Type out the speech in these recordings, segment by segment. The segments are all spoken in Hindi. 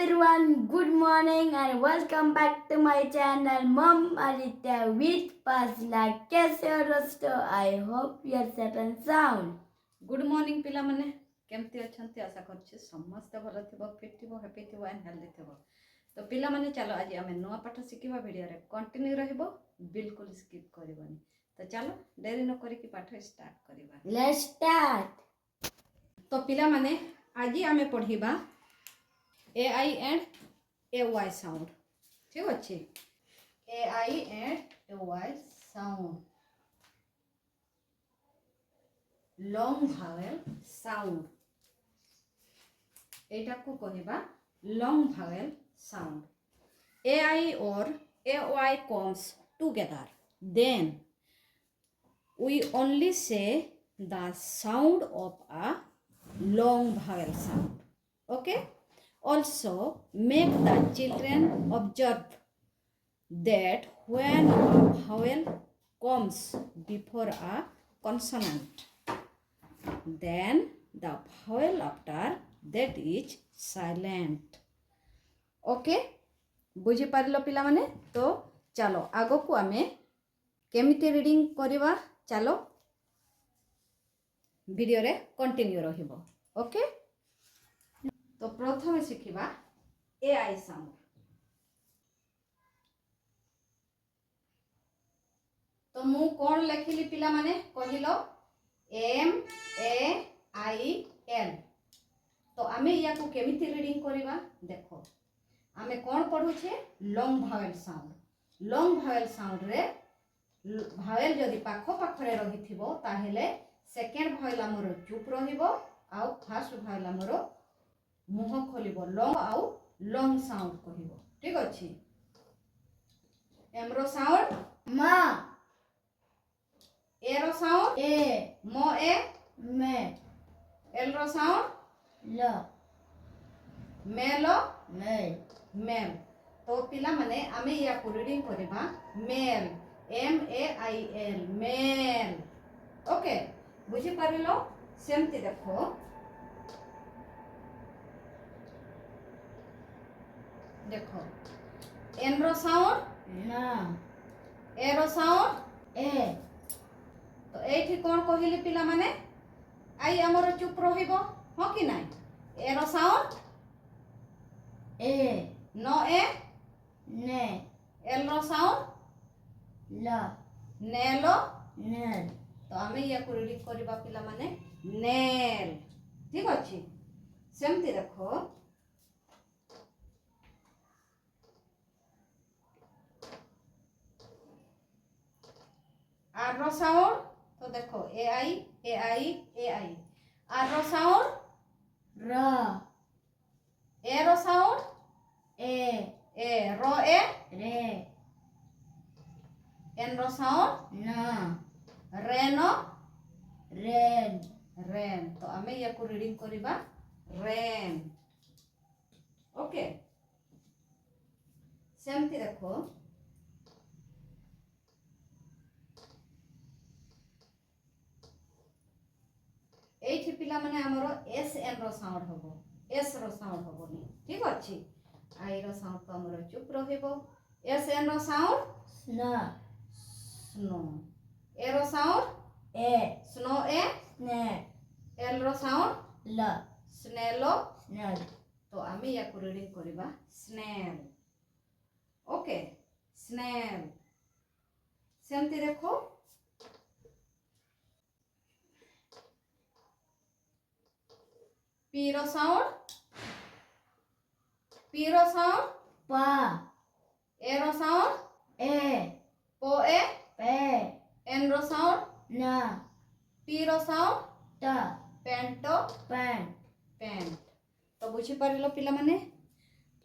everyone, good morning and welcome back to my channel Mom Aditya with Pasla. कैसे हो दोस्तों? I hope you are safe and sound. Good morning पिला माने केमती अछंती आशा करछि समस्त भलो थिबो फिट थिबो हैप्पी थिबो एंड हेल्दी थिबो। तो पिला माने चलो आज आमे नवा पाठ शिखिबा वीडियो रे कंटिन्यू रहबो बिल्कुल स्किप करबोनी। तो चलो देरी न करी कि पाठ स्टार्ट करबा। Let's start. तो पिला माने आज आमे पढिबा A I and A Y sound. ठीक अछि A I and A Y sound long vowel sound एटा को कहबा long vowel sound. A I और A Y comes together then we only say the sound of a long vowel sound. Okay, also make the children observe that when a vowel comes before a consonant then the vowel after that is silent. Okay बुझी पारिलो पिला माने। तो चलो आगो को आमे केमिति रीडिंग करबा चलो वीडियो रे कंटिन्यू रहिबो। ओके तो प्रथम शिखिबा ए आई साउंड। तो मु कोन लेखिली पिला माने कहिलो एम ए आई एल। तो आमे या को केमिति रीडिंग करबा देखो आमे कोन पढुछे long vowel sound. Long vowel sound रे भावेल जदि पाखो पाखरे रहिथिबो ताहेले सेकेंड भावेल हमर चुप रहिबो आ फर्स्ट भावेल हमर मुह खोलिबो लॉन्ग आ लॉन्ग साउंड कहिबो। ठीक अछि एम रो साउंड Ma, ए रो साउंड A, मो ए Me, एल रो साउंड Lo, मेलो Me, मेल। तो पिला माने आमे या को रीडिंग करबा mail M A I L mail. Okay बुझी पारिलो सेमति देखो देखो एन रो साउंड Na, ए रो साउंड A, तो एठी कोन कहिली पिला माने आई हमर चुप रहिबो हो कि नाही। ए रो साउंड A, नो ए Ne, एल रो साउंड Lo, नेलो। Nel, तो आमे या को रीडिंग करबा पिला माने नेल। ठीक अछि सेमति देखो आर रो साउंड। तो देखो A I A I A I R रो साउंड Ro, ए रो साउंड A, ए रो ए Re, एन रो साउंड Na, रेनो Ren, रेन। तो आमे या को रीडिंग करबा रेन। ओके सेमति देखो एठी पिला माने हमरो एस एन रो साउंड होबो एस रो साउंड होबोनी। ठीक अछि आई रो साउंड तो हमरो चुप रहिबो एस एन रो साउंड Sna, स्नो ए रो साउंड A, स्नो ए Sne, एल रो साउंड Lo, स्नेलो। Snell, तो आमे या को रीडिंग करबा स्नेल। ओके स्नेल सेमति देखो पी रो साउंड Pa, ए रो साउंड A, पो ए Pe, एन रो साउंड Na, पी रो साउंड Ta, पेंटो Pan, पेंट। तो बुझी पारिलो पिला माने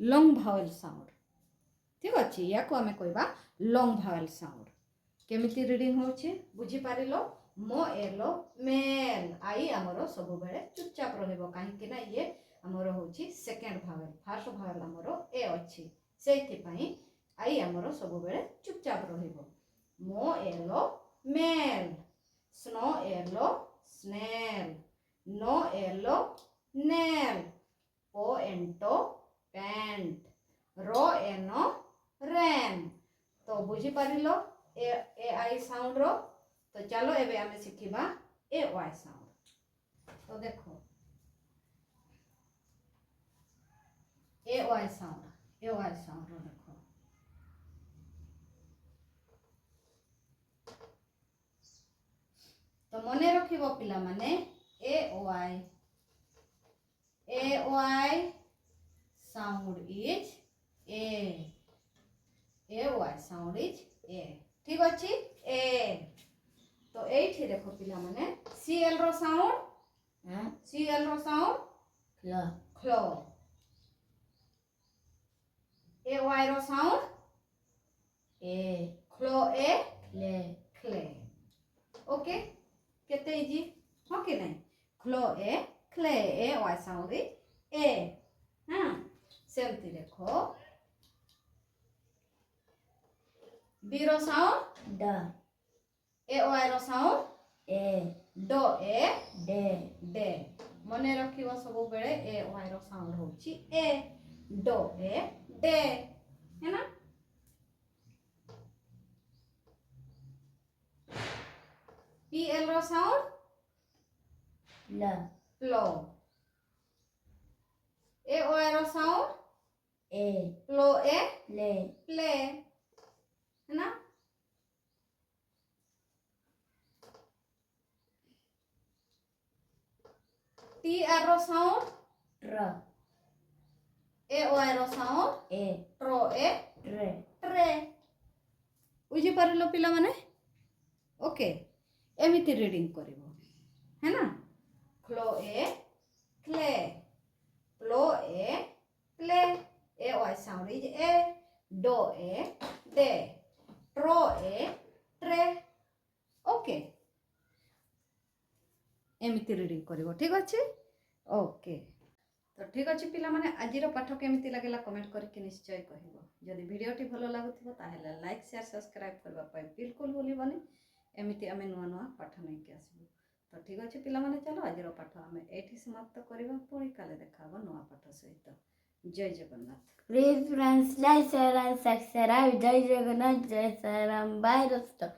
लॉन्ग भावेल साउंड। ठीक अछि या को हमें कहबा लॉन्ग भावेल साउंड केमिति रीडिंग होछि बुझी पारिलो मो एलो मेल आई हमरो सब बेले चुपचाप रहबो काहे कि ना ये हमरो होछि सेकंड भावेल फर्स्ट भावेल हमरो ए अछि सेथि पई आई हमरो सब बेले चुपचाप रहबो मो एलो मेल स्नो एलो स्नेल नो एलो नेल ओ एंटो पेंट रेंट रो एनो रेन तो बुझी पारिलो ए आई साउंड रो तो चलो एबे आमे सिखिबा ए वाई साउंड तो देखो ए वाई साउंड रो देखो तो मने रखिबो पिला माने A Y sound is A Y sound is A ठीक अछि ए तो एठी देखो पिला माने सीएल रो साउंड क्लो क्लो ए वाई रो साउंड ए क्लो ए क्ले क्ले ओके केते इजी हो कि नहीं क्लो A clay A Y sound is A हां सेमती देखो बी रो साउंड ड ए वाई रो साउंड ए डो ए डे डे मने रखिबो सब बेले ए वाई रो साउंड होची ए डो ए डे है ना पी एल रो साउंड ल प्लो ए वाई रो साउंड ए प्लो ए ले प्ले है ना टी आर रो साउंड ट्र ए वाई रो साउंड ए ट्रो ए ट्रे ट्रे बुझी पारिलो पिला माने ओके एमिति रीडिंग करिवो है ना क्लो ए क्ले प्लो A play A Y sound is A डो ए डे ट्रो ए ट्रे ओके एमिति रीडिंग करिवो ठीक अछि ओके तो ठीक अछि पिला माने आजिरो पाठ केमिति लागला कमेंट करके निश्चय कहिबो जदि वीडियोटी भलो लागुथिबो ताहेला लाइक शेयर सब्सक्राइब करबा पाई बिल्कुल भूलिबनी एमिति आमे नुआ पाठ नै के आसीबो तो ठीक अछि पिला माने चलो आजिरो पाठ आमे एठी समाप्त करबा पुणी काले देखाबो नुआ पाठ सहित जय Jagannath please friends like share and subscribe जय जगन्नाथ जय श्री राम बाय दोस्तों।